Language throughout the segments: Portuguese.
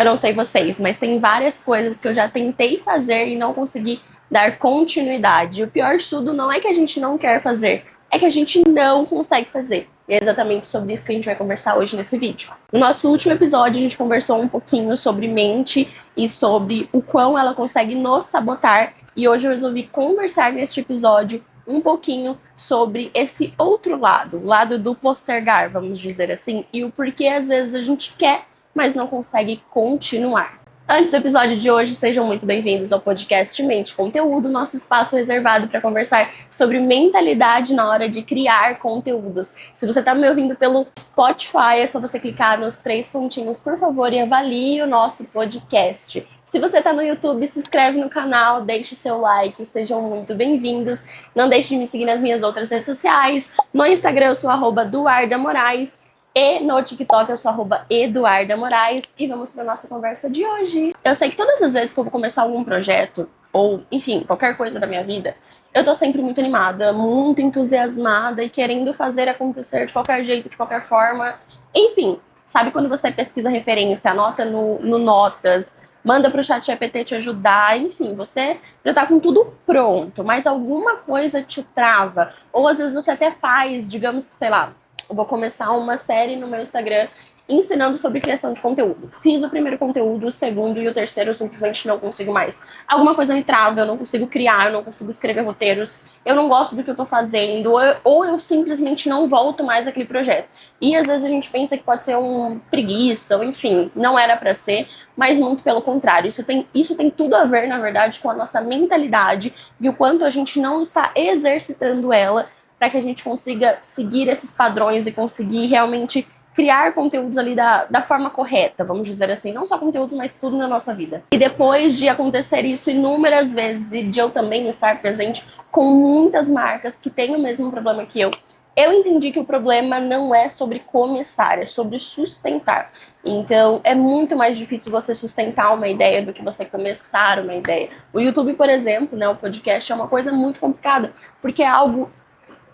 Eu não sei vocês, mas tem várias coisas que eu já tentei fazer e não consegui dar continuidade. O pior de tudo não é que a gente não quer fazer, é que a gente não consegue fazer. E é exatamente sobre isso que a gente vai conversar hoje nesse vídeo. No nosso último episódio, a gente conversou um pouquinho sobre mente e sobre o quão ela consegue nos sabotar. E hoje eu resolvi conversar neste episódio um pouquinho sobre esse outro lado, o lado do postergar, vamos dizer assim, e o porquê às vezes a gente quer, mas não consegue continuar. Antes do episódio de hoje, sejam muito bem-vindos ao podcast Mente Conteúdo, nosso espaço reservado para conversar sobre mentalidade na hora de criar conteúdos. Se você está me ouvindo pelo Spotify, é só você clicar nos 3 pontinhos, por favor, e avalie o nosso podcast. Se você está no YouTube, se inscreve no canal, deixe seu like, sejam muito bem-vindos. Não deixe de me seguir nas minhas outras redes sociais. No Instagram eu sou @DuardaMoraes. E no TikTok eu sou @EduardaMoraes. E vamos para nossa conversa de hoje. Eu sei que todas as vezes que eu vou começar algum projeto, ou enfim, qualquer coisa da minha vida, eu tô sempre muito animada, muito entusiasmada e querendo fazer acontecer de qualquer jeito, de qualquer forma. Enfim, sabe quando você pesquisa referência, anota no Notas, manda pro ChatGPT te ajudar, enfim, você já tá com tudo pronto, mas alguma coisa te trava. Ou às vezes você até faz, digamos que, sei lá, eu vou começar uma série no meu Instagram ensinando sobre criação de conteúdo. Fiz o primeiro conteúdo, o segundo e o terceiro eu simplesmente não consigo mais. Alguma coisa me trava, eu não consigo criar, eu não consigo escrever roteiros, eu não gosto do que eu tô fazendo, ou eu simplesmente não volto mais àquele projeto. E às vezes a gente pensa que pode ser um preguiça, ou enfim, não era pra ser, mas muito pelo contrário. Isso tem tudo a ver, na verdade, com a nossa mentalidade e o quanto a gente não está exercitando ela para que a gente consiga seguir esses padrões e conseguir realmente criar conteúdos ali da forma correta, vamos dizer assim. Não só conteúdos, mas tudo na nossa vida. E depois de acontecer isso inúmeras vezes e de eu também estar presente com muitas marcas que têm o mesmo problema que eu entendi que o problema não é sobre começar, é sobre sustentar. Então, é muito mais difícil você sustentar uma ideia do que você começar uma ideia. O YouTube, por exemplo, né, o podcast é uma coisa muito complicada, porque é algo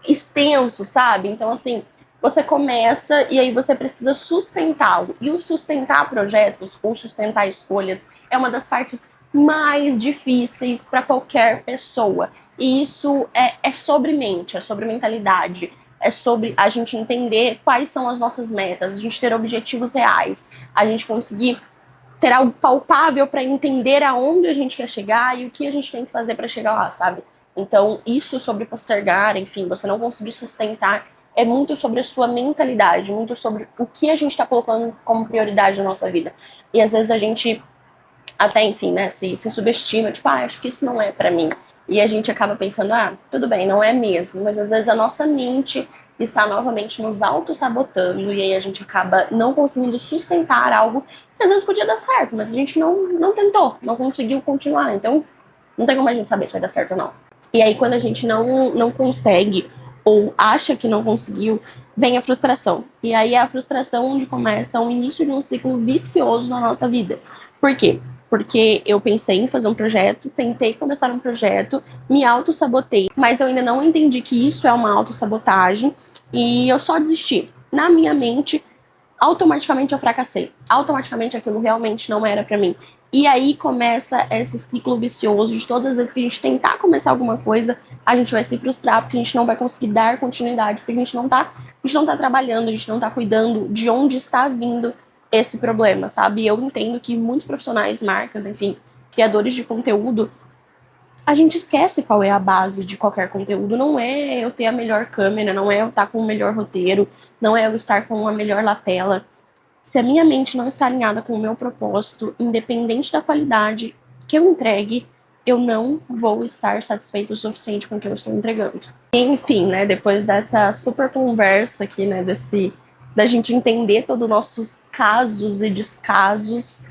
extenso, sabe? Então, assim, você começa e aí você precisa sustentá-lo. E o sustentar projetos ou sustentar escolhas é uma das partes mais difíceis para qualquer pessoa. E isso é sobre mente, é sobre mentalidade, é sobre a gente entender quais são as nossas metas, a gente ter objetivos reais, a gente conseguir ter algo palpável para entender aonde a gente quer chegar e o que a gente tem que fazer para chegar lá, sabe? Então, isso sobre postergar, enfim, você não conseguir sustentar, é muito sobre a sua mentalidade, muito sobre o que a gente está colocando como prioridade na nossa vida. E às vezes a gente até, enfim, né, se subestima, tipo, acho que isso não é pra mim. E a gente acaba pensando, tudo bem, não é mesmo. Mas às vezes a nossa mente está novamente nos auto-sabotando e aí a gente acaba não conseguindo sustentar algo que às vezes podia dar certo, mas a gente não tentou, não conseguiu continuar. Então, não tem como a gente saber se vai dar certo ou não. E aí, quando a gente não consegue ou acha que não conseguiu, vem a frustração. E aí é a frustração onde começa o início de um ciclo vicioso na nossa vida. Por quê? Porque eu pensei em fazer um projeto, tentei começar um projeto, me auto-sabotei, mas eu ainda não entendi que isso é uma auto-sabotagem e eu só desisti. Na minha mente, automaticamente eu fracassei. Automaticamente aquilo realmente não era pra mim. E aí começa esse ciclo vicioso de todas as vezes que a gente tentar começar alguma coisa, a gente vai se frustrar porque a gente não vai conseguir dar continuidade, porque a gente não tá trabalhando, a gente não tá cuidando de onde está vindo esse problema, sabe? E eu entendo que muitos profissionais, marcas, enfim, criadores de conteúdo, a gente esquece qual é a base de qualquer conteúdo. Não é eu ter a melhor câmera, não é eu estar com o melhor roteiro, não é eu estar com a melhor lapela. Se a minha mente não está alinhada com o meu propósito, independente da qualidade que eu entregue, eu não vou estar satisfeito o suficiente com o que eu estou entregando. Enfim, né, depois dessa super conversa aqui, né, da gente entender todos os nossos casos e descasos,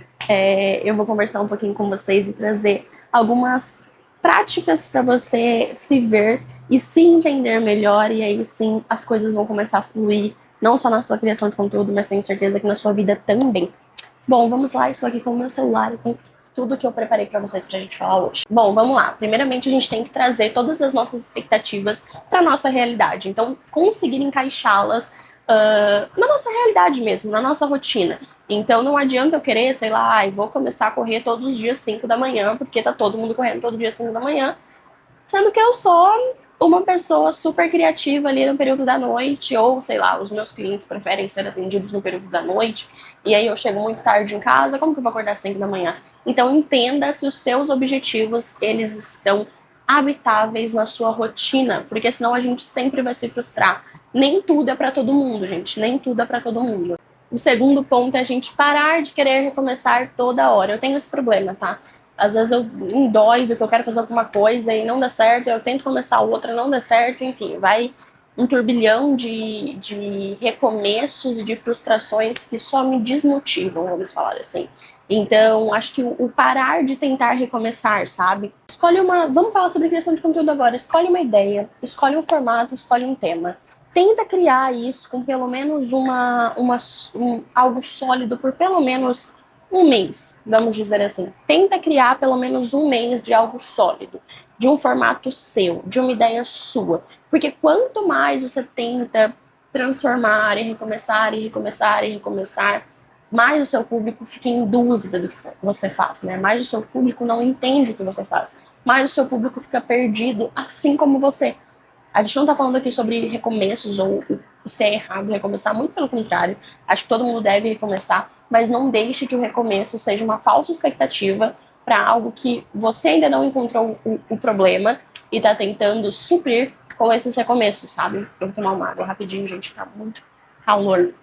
eu vou conversar um pouquinho com vocês e trazer algumas práticas para você se ver e se entender melhor, e aí sim as coisas vão começar a fluir, não só na sua criação de conteúdo, mas tenho certeza que na sua vida também. Bom, vamos lá, estou aqui com o meu celular e com tudo que eu preparei para vocês pra gente falar hoje. Bom, vamos lá. Primeiramente, a gente tem que trazer todas as nossas expectativas para nossa realidade. Então, conseguir encaixá-las na nossa realidade mesmo, na nossa rotina. Então não adianta eu querer, sei lá, vou começar a correr todos os dias 5 da manhã, porque tá todo mundo correndo todo dia 5 da manhã, sendo que eu sou uma pessoa super criativa ali no período da noite, ou sei lá, os meus clientes preferem ser atendidos no período da noite, e aí eu chego muito tarde em casa, como que eu vou acordar às 5 da manhã? Então entenda se os seus objetivos, eles estão habitáveis na sua rotina, porque senão a gente sempre vai se frustrar. Nem tudo é para todo mundo, gente, nem tudo é para todo mundo. O segundo ponto é a gente parar de querer recomeçar toda hora. Eu tenho esse problema, tá? Às vezes eu endoido que eu quero fazer alguma coisa e não dá certo, eu tento começar outra, não dá certo, enfim, vai um turbilhão de recomeços e de frustrações que só me desmotivam, vamos falar assim. Então, acho que o parar de tentar recomeçar, sabe? Escolhe uma. Vamos falar sobre criação de conteúdo agora. Escolhe uma ideia, escolhe um formato, escolhe um tema. Tenta criar isso com pelo menos algo sólido por pelo menos um mês, vamos dizer assim. Tenta criar pelo menos um mês de algo sólido, de um formato seu, de uma ideia sua. Porque quanto mais você tenta transformar e recomeçar e recomeçar e recomeçar, mais o seu público fica em dúvida do que você faz, né? Mais o seu público não entende o que você faz. Mais o seu público fica perdido, assim como você. A gente não tá falando aqui sobre recomeços ou se é errado recomeçar, muito pelo contrário. Acho que todo mundo deve recomeçar, mas não deixe que o recomeço seja uma falsa expectativa para algo que você ainda não encontrou o problema e tá tentando suprir com esses recomeços, sabe? Eu vou tomar uma água rapidinho, gente, tá muito calor.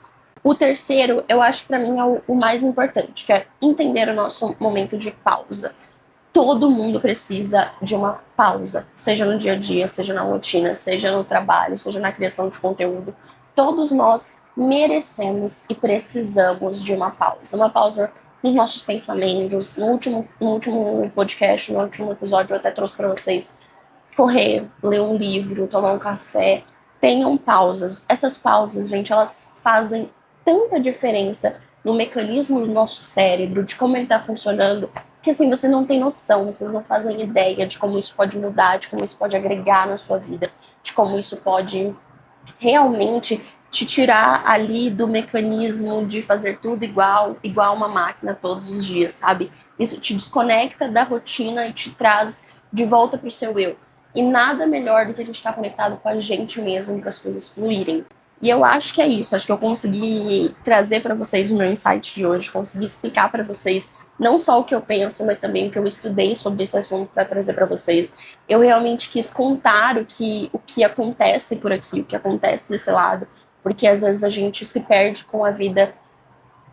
O terceiro, eu acho que para mim é o mais importante, que é entender o nosso momento de pausa. Todo mundo precisa de uma pausa, seja no dia a dia, seja na rotina, seja no trabalho, seja na criação de conteúdo. Todos nós merecemos e precisamos de uma pausa nos nossos pensamentos. No último podcast, no último episódio, eu até trouxe para vocês correr, ler um livro, tomar um café. Tenham pausas. Essas pausas, gente, elas fazem tanta diferença no mecanismo do nosso cérebro, de como ele está funcionando, que assim, você não tem noção, vocês não fazem ideia de como isso pode mudar, de como isso pode agregar na sua vida, de como isso pode realmente te tirar ali do mecanismo de fazer tudo igual uma máquina todos os dias, sabe? Isso te desconecta da rotina e te traz de volta pro seu eu. E nada melhor do que a gente estar conectado com a gente mesmo para as coisas fluírem. E eu acho que é isso, acho que eu consegui trazer para vocês o meu insight de hoje, consegui explicar para vocês não só o que eu penso, mas também o que eu estudei sobre esse assunto para trazer para vocês. Eu realmente quis contar o que acontece por aqui, o que acontece desse lado, porque às vezes a gente se perde com a vida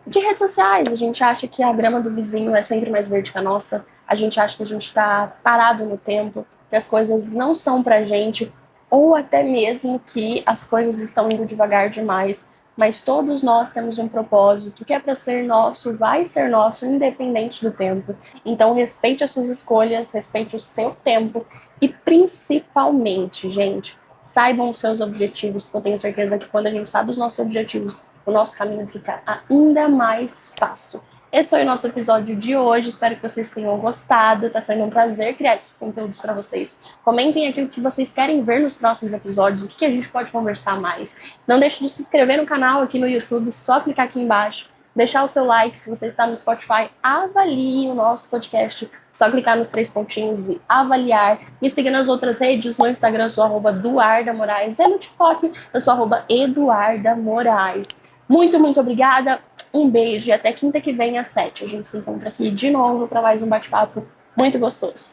de redes sociais, a gente acha que a grama do vizinho é sempre mais verde que a nossa, a gente acha que a gente está parado no tempo, que as coisas não são pra gente, ou até mesmo que as coisas estão indo devagar demais, mas todos nós temos um propósito que é para ser nosso, vai ser nosso, independente do tempo. Então respeite as suas escolhas, respeite o seu tempo e principalmente, gente, saibam os seus objetivos, porque eu tenho certeza que quando a gente sabe os nossos objetivos, o nosso caminho fica ainda mais fácil. Esse foi o nosso episódio de hoje, espero que vocês tenham gostado, tá sendo um prazer criar esses conteúdos para vocês. Comentem aqui o que vocês querem ver nos próximos episódios, o que a gente pode conversar mais. Não deixe de se inscrever no canal aqui no YouTube, só clicar aqui embaixo, deixar o seu like, se você está no Spotify, avalie o nosso podcast, só clicar nos 3 pontinhos e avaliar. Me siga nas outras redes, no Instagram eu sou @duardamoraes e no TikTok eu sou @eduardamoraes. Muito, muito obrigada. Um beijo e até quinta que vem às 7. A gente se encontra aqui de novo para mais um bate-papo muito gostoso.